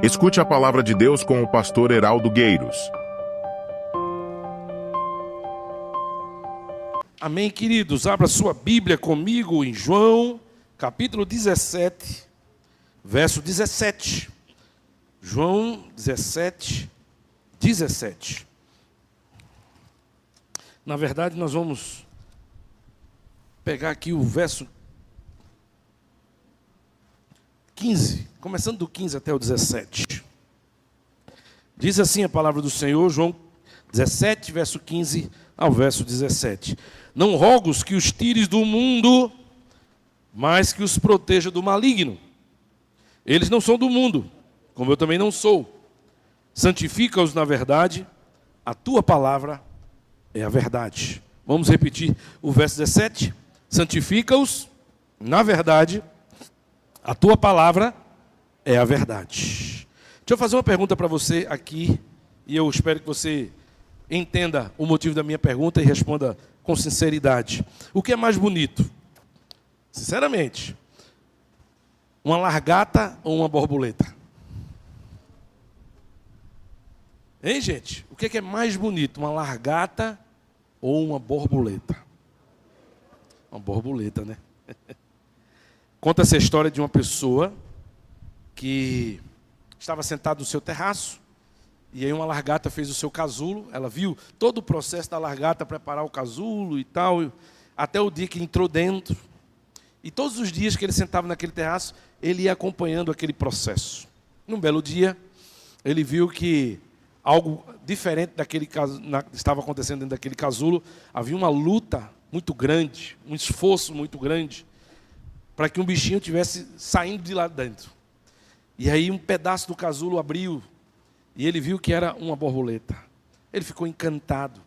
Escute a palavra de Deus com o pastor Heraldo Gueiros. Amém, queridos? Abra sua Bíblia comigo em João, capítulo 17, verso 17. João 17, 17. Na verdade, nós vamos pegar aqui o verso 15, começando do 15 até o 17. Diz assim a palavra do Senhor, João 17, verso 15 ao verso 17. Não rogo que os tires do mundo, mas que os proteja do maligno. Eles não são do mundo, como eu também não sou. Santifica-os na verdade, a tua palavra é a verdade. Vamos repetir o verso 17. Santifica-os na verdade, a tua palavra é a verdade. Deixa eu fazer uma pergunta para você aqui, e eu espero que você entenda o motivo da minha pergunta e responda com sinceridade. O que é mais bonito? Sinceramente, uma largata ou uma borboleta? Hein, gente? O que é mais bonito? Uma largata ou uma borboleta? Uma borboleta, né? Conta essa história de uma pessoa que estava sentado no seu terraço, e aí uma largata fez o seu casulo. Ela viu todo o processo da largata, preparar o casulo e tal, até o dia que entrou dentro. E todos os dias que ele sentava naquele terraço, ele ia acompanhando aquele processo. Num belo dia, ele viu que algo diferente daquele estava acontecendo dentro daquele casulo. Havia uma luta muito grande, um esforço muito grande, para que um bichinho estivesse saindo de lá dentro. E aí um pedaço do casulo abriu, e ele viu que era uma borboleta. Ele ficou encantado.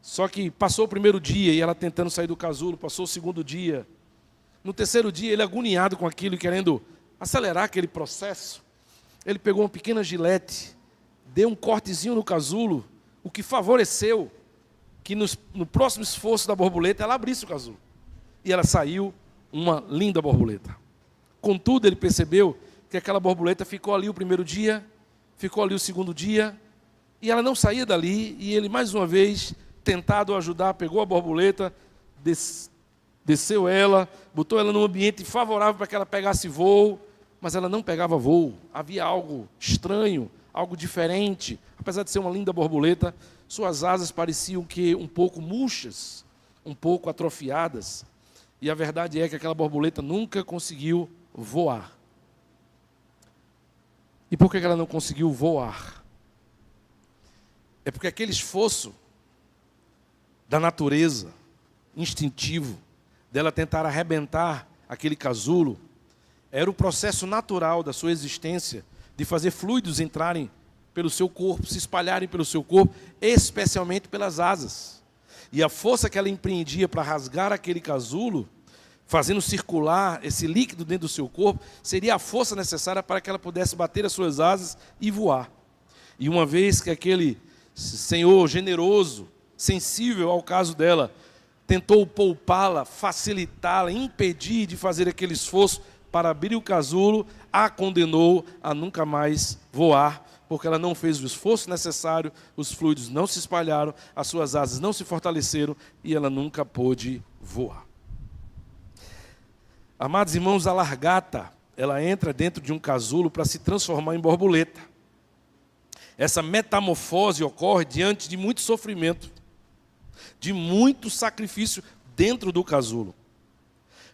Só que passou o primeiro dia, e ela tentando sair do casulo, passou o segundo dia. No terceiro dia, ele agoniado com aquilo, querendo acelerar aquele processo, ele pegou uma pequena gilete, deu um cortezinho no casulo, o que favoreceu que no próximo esforço da borboleta, ela abrisse o casulo. E ela saiu uma linda borboleta. Contudo, ele percebeu que aquela borboleta ficou ali o primeiro dia, ficou ali o segundo dia, e ela não saía dali, e ele, mais uma vez, tentado ajudar, pegou a borboleta, desceu ela, botou ela num ambiente favorável para que ela pegasse voo, mas ela não pegava voo. Havia algo estranho, algo diferente. Apesar de ser uma linda borboleta, suas asas pareciam que um pouco murchas, um pouco atrofiadas. E a verdade é que aquela borboleta nunca conseguiu voar. E por que ela não conseguiu voar? É porque aquele esforço da natureza, instintivo, dela tentar arrebentar aquele casulo, era o processo natural da sua existência de fazer fluidos entrarem pelo seu corpo, se espalharem pelo seu corpo, especialmente pelas asas. E a força que ela empreendia para rasgar aquele casulo, fazendo circular esse líquido dentro do seu corpo, seria a força necessária para que ela pudesse bater as suas asas e voar. E uma vez que aquele Senhor generoso, sensível ao caso dela, tentou poupá-la, facilitá-la, impedir de fazer aquele esforço para abrir o casulo, a condenou a nunca mais voar, porque ela não fez o esforço necessário, os fluidos não se espalharam, as suas asas não se fortaleceram e ela nunca pôde voar. Amados irmãos, a largata, ela entra dentro de um casulo para se transformar em borboleta. Essa metamorfose ocorre diante de muito sofrimento, de muito sacrifício dentro do casulo.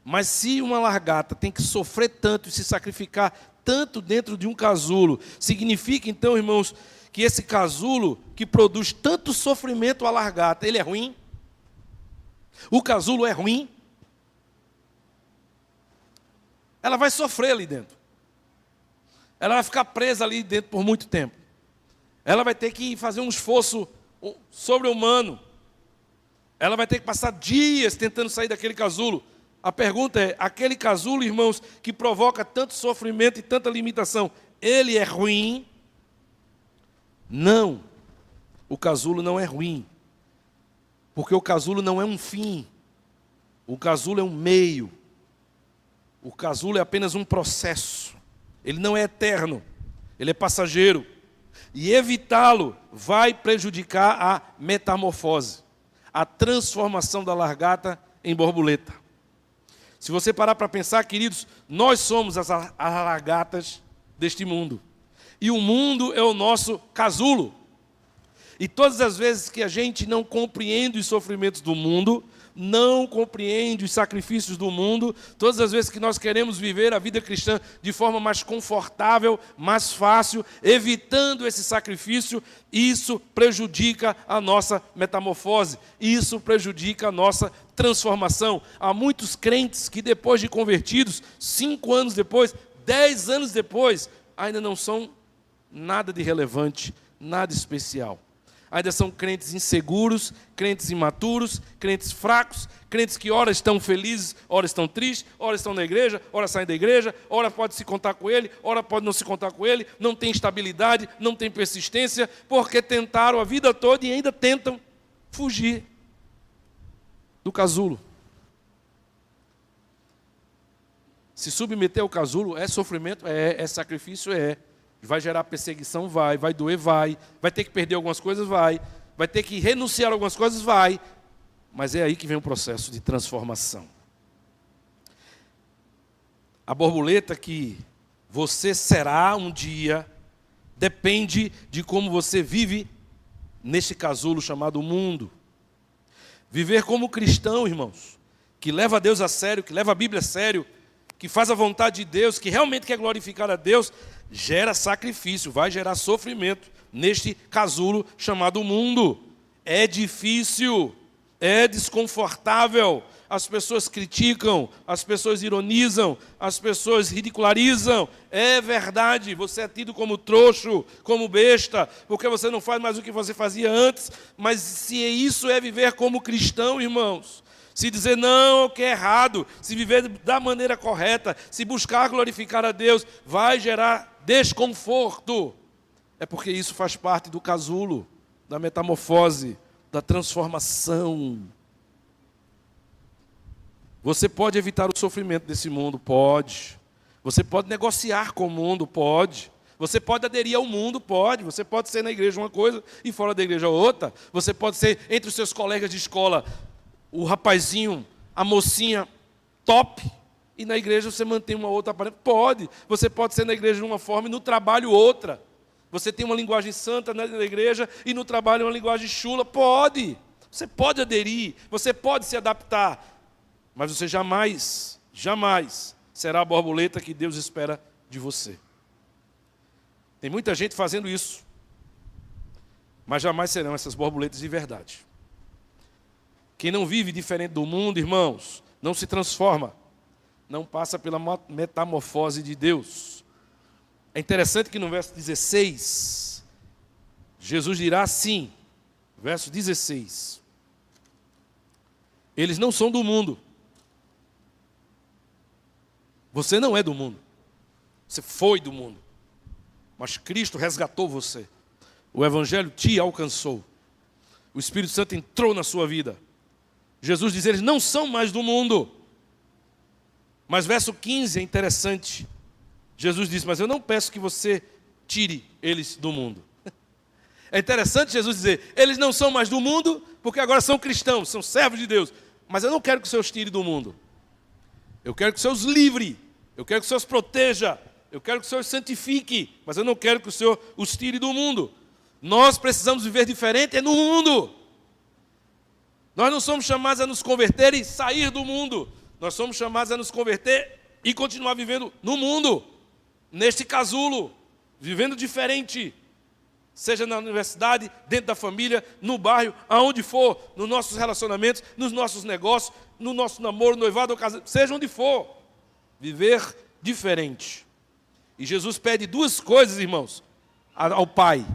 Mas se uma largata tem que sofrer tanto e se sacrificar tanto dentro de um casulo, significa então, irmãos, que esse casulo que produz tanto sofrimento à largata, ele é ruim? O casulo é ruim? Ela vai sofrer ali dentro. Ela vai ficar presa ali dentro por muito tempo. Ela vai ter que fazer um esforço sobre-humano. Ela vai ter que passar dias tentando sair daquele casulo. A pergunta é, aquele casulo, irmãos, que provoca tanto sofrimento e tanta limitação, ele é ruim? Não. O casulo não é ruim. Porque o casulo não é um fim. O casulo é um meio. O casulo é apenas um processo. Ele não é eterno. ele é passageiro. E evitá-lo vai prejudicar a metamorfose, a transformação da largata em borboleta. Se você parar para pensar, queridos, nós somos as largatas deste mundo. E o mundo é o nosso casulo. E todas as vezes que a gente não compreende os sofrimentos do mundo, não compreende os sacrifícios do mundo, todas as vezes que nós queremos viver a vida cristã de forma mais confortável, mais fácil, evitando esse sacrifício, isso prejudica a nossa metamorfose, isso prejudica a nossa transformação. Há muitos crentes que depois de convertidos, 5 anos depois, 10 anos depois, ainda não são nada de relevante, nada especial. Ainda são crentes inseguros, crentes imaturos, crentes fracos, crentes que ora estão felizes, ora estão tristes, ora estão na igreja, ora saem da igreja, ora pode se contar com ele, ora pode não se contar com ele, não tem estabilidade, não tem persistência, porque tentaram a vida toda e ainda tentam fugir do casulo. Se submeter ao casulo é sofrimento, é sacrifício, é. Vai gerar perseguição, vai doer, vai ter que perder algumas coisas, vai ter que renunciar a algumas coisas, vai. Mas é aí que vem o processo de transformação. A borboleta que você será um dia depende de como você vive neste casulo chamado mundo. Viver como cristão, irmãos, que leva a Deus a sério, que leva a Bíblia a sério, que faz a vontade de Deus, que realmente quer glorificar a Deus, gera sacrifício, vai gerar sofrimento neste casulo chamado mundo. É difícil, é desconfortável, as pessoas criticam, as pessoas ironizam, as pessoas ridicularizam. É verdade, você é tido como trouxo, como besta, porque você não faz mais o que você fazia antes. Mas se isso é viver como cristão, irmãos, se dizer não, o que é errado, se viver da maneira correta, se buscar glorificar a Deus, vai gerar desconforto. É porque isso faz parte do casulo, da metamorfose, da transformação. Você pode evitar o sofrimento desse mundo? Pode. Você pode negociar com o mundo? Pode. Você pode aderir ao mundo? Pode. Você pode ser na igreja uma coisa e fora da igreja outra. Você pode ser entre os seus colegas de escola o rapazinho, a mocinha top, e na igreja você mantém uma outra aparência. Pode. Você pode ser na igreja de uma forma e no trabalho outra. Você tem uma linguagem santa na igreja e no trabalho uma linguagem chula. Pode. Você pode aderir, você pode se adaptar. Mas você jamais será a borboleta que Deus espera de você. Tem muita gente fazendo isso, mas jamais serão essas borboletas de verdade. Quem não vive diferente do mundo, irmãos, não se transforma, não passa pela metamorfose de Deus. É interessante que no verso 16, Jesus dirá assim, verso 16, eles não são do mundo. Você não é do mundo, você foi do mundo, mas Cristo resgatou você. O Evangelho te alcançou, o Espírito Santo entrou na sua vida. Jesus diz, eles não são mais do mundo. Mas verso 15 é interessante. Jesus diz, mas eu não peço que você tire eles do mundo. É interessante Jesus dizer, eles não são mais do mundo, porque agora são cristãos, são servos de Deus. Mas eu não quero que os seus tire do mundo. Eu quero que os seus livre. Eu quero que os seus proteja. Eu quero que os seus santifique. Mas eu não quero que o Senhor os tire do mundo. Nós precisamos viver diferente, é no mundo. Nós não somos chamados a nos converter e sair do mundo. Nós somos chamados a nos converter e continuar vivendo no mundo, neste casulo, vivendo diferente. Seja na universidade, dentro da família, no bairro, aonde for, nos nossos relacionamentos, nos nossos negócios, no nosso namoro, noivado ou casamento, seja onde for. Viver diferente. E Jesus pede 2 coisas, irmãos, ao Pai.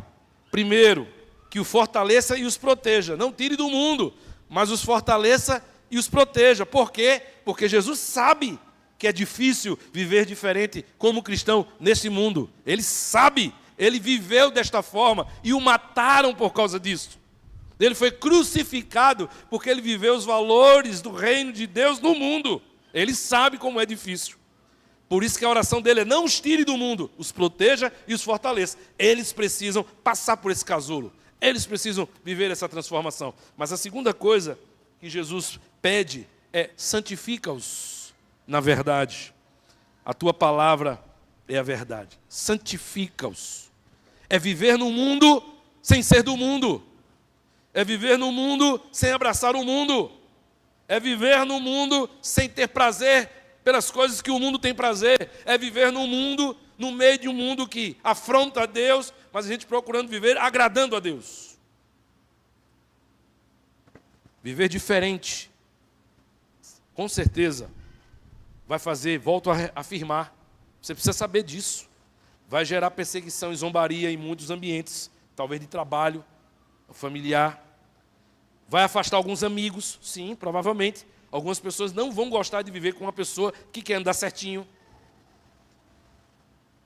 Primeiro, que o fortaleça e os proteja. Não tire do mundo, mas os fortaleça e os proteja. Por quê? Porque Jesus sabe que é difícil viver diferente como cristão nesse mundo. Ele sabe, ele viveu desta forma e o mataram por causa disso. Ele foi crucificado porque ele viveu os valores do reino de Deus no mundo. Ele sabe como é difícil. Por isso que a oração dele é: não os tire do mundo, os proteja e os fortaleça. Eles precisam passar por esse casulo. Eles precisam viver essa transformação. Mas a segunda coisa que Jesus pede é: santifica-os na verdade. A tua palavra é a verdade. Santifica-os. É viver no mundo sem ser do mundo. É viver no mundo sem abraçar o mundo. É viver no mundo sem ter prazer pelas coisas que o mundo tem prazer. É viver no mundo, no meio de um mundo que afronta a Deus, mas a gente procurando viver agradando a Deus. Viver diferente, com certeza, vai fazer, volto a afirmar, você precisa saber disso. Vai gerar perseguição e zombaria em muitos ambientes, talvez de trabalho, familiar. Vai afastar alguns amigos, sim, provavelmente. Algumas pessoas não vão gostar de viver com uma pessoa que quer andar certinho,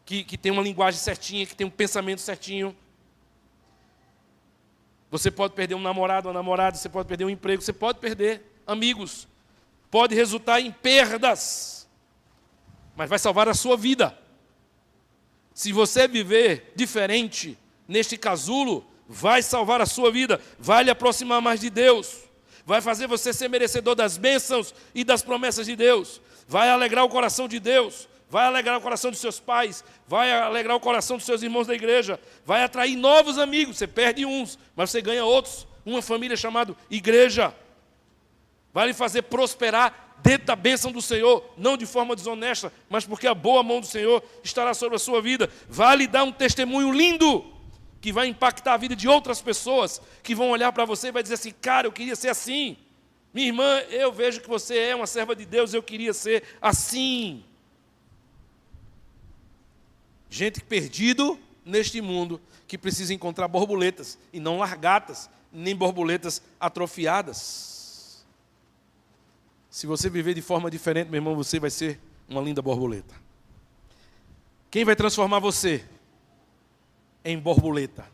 que tem uma linguagem certinha, que tem um pensamento certinho. Você pode perder um namorado, uma namorada, você pode perder um emprego, você pode perder amigos. Pode resultar em perdas, mas vai salvar a sua vida. Se você viver diferente neste casulo, vai salvar a sua vida, vai lhe aproximar mais de Deus, vai fazer você ser merecedor das bênçãos e das promessas de Deus, vai alegrar o coração de Deus, vai alegrar o coração dos seus pais, vai alegrar o coração dos seus irmãos da igreja, vai atrair novos amigos. Você perde uns, mas você ganha outros, uma família chamada igreja. Vai lhe fazer prosperar dentro da bênção do Senhor, não de forma desonesta, mas porque a boa mão do Senhor estará sobre a sua vida. Vai lhe dar um testemunho lindo, que vai impactar a vida de outras pessoas, que vão olhar para você e vai dizer assim: cara, eu queria ser assim. Minha irmã, eu vejo que você é uma serva de Deus, eu queria ser assim. Gente perdido neste mundo, que precisa encontrar borboletas, e não largatas, nem borboletas atrofiadas. Se você viver de forma diferente, meu irmão, você vai ser uma linda borboleta. Quem vai transformar você em borboleta?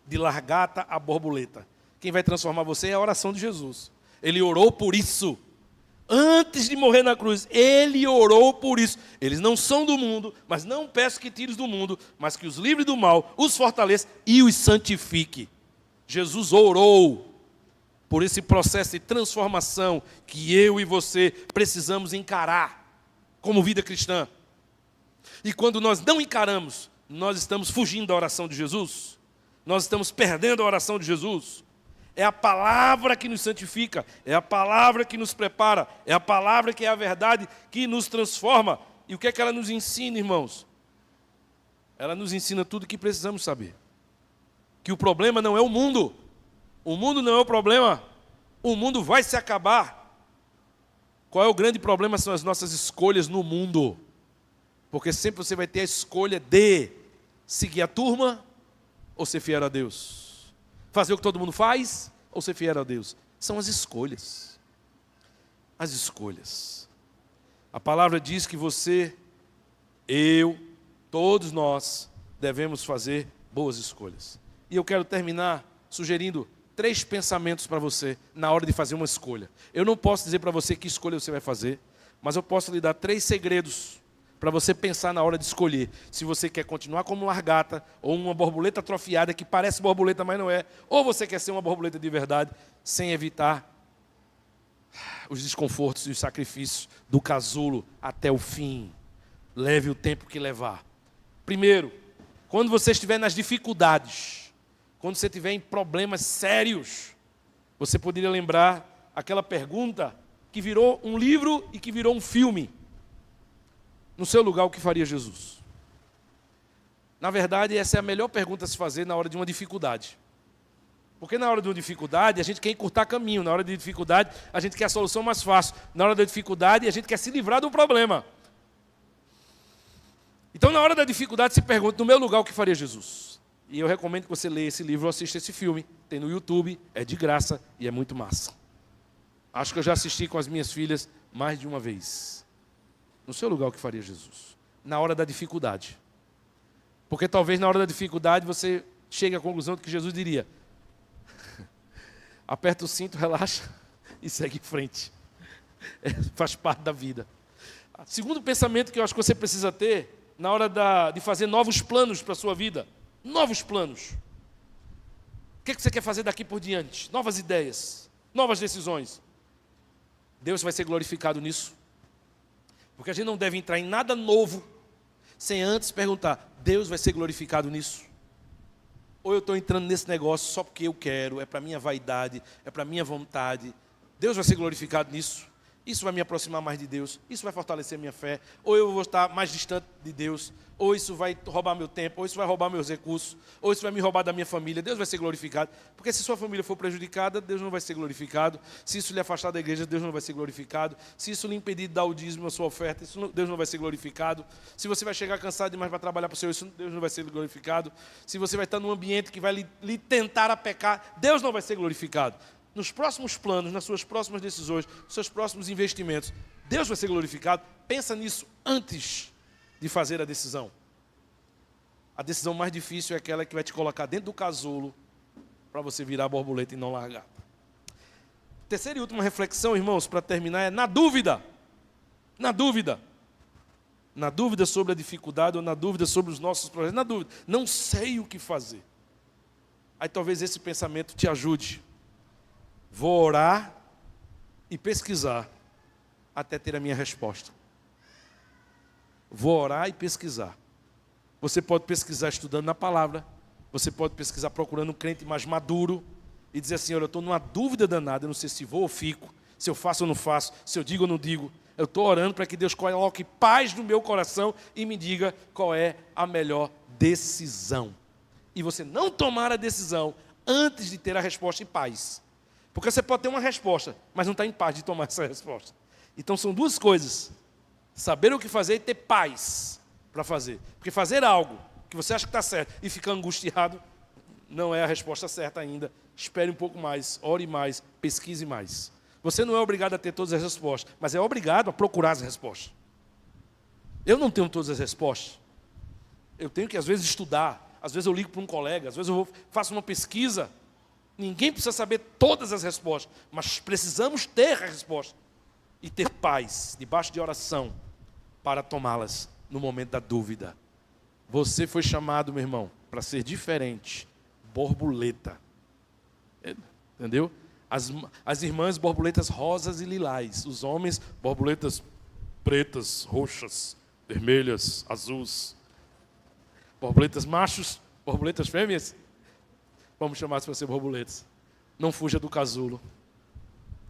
De largata a borboleta. Quem vai transformar você é a oração de Jesus. Ele orou por isso. Antes de morrer na cruz, ele orou por isso. Eles não são do mundo, mas não peço que tires do mundo, mas que os livre do mal, os fortaleça e os santifique. Jesus orou por esse processo de transformação que eu e você precisamos encarar como vida cristã. E quando nós não encaramos, nós estamos fugindo da oração de Jesus, nós estamos perdendo a oração de Jesus. É a palavra que nos santifica, é a palavra que nos prepara, é a palavra que é a verdade que nos transforma. E o que é que ela nos ensina, irmãos? Ela nos ensina tudo o que precisamos saber. Que o problema não é o mundo não é o problema, o mundo vai se acabar. Qual é o grande problema? São as nossas escolhas no mundo. Porque sempre você vai ter a escolha de seguir a turma ou ser fiel a Deus. Fazer o que todo mundo faz ou ser fiel a Deus. São as escolhas. As escolhas. A palavra diz que você, eu, todos nós devemos fazer boas escolhas. E eu quero terminar sugerindo 3 pensamentos para você na hora de fazer uma escolha. Eu não posso dizer para você que escolha você vai fazer, mas eu posso lhe dar 3 segredos para você pensar na hora de escolher. Se você quer continuar como largata, ou uma borboleta atrofiada que parece borboleta, mas não é, ou você quer ser uma borboleta de verdade, sem evitar os desconfortos e os sacrifícios do casulo até o fim. Leve o tempo que levar. Primeiro, quando você estiver nas dificuldades, quando você estiver em problemas sérios, você poderia lembrar aquela pergunta que virou um livro e que virou um filme. No seu lugar, o que faria Jesus? Na verdade, essa é a melhor pergunta a se fazer na hora de uma dificuldade. Porque na hora de uma dificuldade, a gente quer encurtar caminho. Na hora de dificuldade, a gente quer a solução mais fácil. Na hora da dificuldade, a gente quer se livrar do problema. Então, na hora da dificuldade, se pergunta, no meu lugar, o que faria Jesus? E eu recomendo que você leia esse livro ou assista esse filme. Tem no YouTube, é de graça e é muito massa. Acho que eu já assisti com as minhas filhas mais de uma vez. No seu lugar, o que faria Jesus? Na hora da dificuldade. Porque talvez na hora da dificuldade você chegue à conclusão de que Jesus diria: aperta o cinto, relaxa e segue em frente. Faz parte da vida. Segundo pensamento que eu acho que você precisa ter na hora de fazer novos planos para a sua vida. Novos planos. O que você quer fazer daqui por diante? Novas ideias, novas decisões. Deus vai ser glorificado nisso. Porque a gente não deve entrar em nada novo sem antes perguntar, Deus vai ser glorificado nisso? Ou eu estou entrando nesse negócio só porque eu quero, é para minha vaidade, é para minha vontade. Deus vai ser glorificado nisso? Isso vai me aproximar mais de Deus, isso vai fortalecer minha fé, ou eu vou estar mais distante de Deus, ou isso vai roubar meu tempo, ou isso vai roubar meus recursos, ou isso vai me roubar da minha família. Deus vai ser glorificado, porque se sua família for prejudicada, Deus não vai ser glorificado. Se isso lhe afastar da igreja, Deus não vai ser glorificado. Se isso lhe impedir de dar o dízimo, a sua oferta, Deus não vai ser glorificado. Se você vai chegar cansado demais para trabalhar para o Senhor, isso Deus não vai ser glorificado. Se você vai estar num ambiente que vai lhe tentar a pecar, Deus não vai ser glorificado. Nos próximos planos, nas suas próximas decisões, nos seus próximos investimentos, Deus vai ser glorificado. Pensa nisso antes de fazer a decisão. A decisão mais difícil é aquela que vai te colocar dentro do casulo para você virar borboleta e não largar. Terceira e última reflexão, irmãos, para terminar, é na dúvida. Na dúvida. Na dúvida sobre a dificuldade ou na dúvida sobre os nossos projetos. Na dúvida. Não sei o que fazer. Aí talvez esse pensamento te ajude. Vou orar e pesquisar até ter a minha resposta. Vou orar e pesquisar. Você pode pesquisar estudando na palavra. Você pode pesquisar procurando um crente mais maduro e dizer assim, olha, eu estou numa dúvida danada, eu não sei se vou ou fico, se eu faço ou não faço, se eu digo ou não digo. Eu estou orando para que Deus coloque paz no meu coração e me diga qual é a melhor decisão. E você não tomar a decisão antes de ter a resposta em paz. Porque você pode ter uma resposta, mas não está em paz de tomar essa resposta. Então são duas coisas. Saber o que fazer e ter paz para fazer. Porque fazer algo que você acha que está certo e ficar angustiado, não é a resposta certa ainda. Espere um pouco mais, ore mais, pesquise mais. Você não é obrigado a ter todas as respostas, mas é obrigado a procurar as respostas. Eu não tenho todas as respostas. Eu tenho que às vezes estudar, às vezes eu ligo para um colega, às vezes eu faço uma pesquisa. Ninguém precisa saber todas as respostas, mas precisamos ter a resposta e ter paz, debaixo de oração, para tomá-las no momento da dúvida. Você foi chamado, meu irmão, para ser diferente, borboleta. Entendeu? As irmãs, borboletas rosas e lilás. Os homens, borboletas pretas, roxas, vermelhas, azuis. Borboletas machos, borboletas fêmeas. Vamos chamar para ser borboletas. Não fuja do casulo.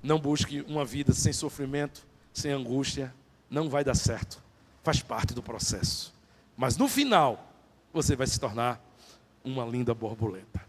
Não busque uma vida sem sofrimento, sem angústia. Não vai dar certo. Faz parte do processo. Mas no final, você vai se tornar uma linda borboleta.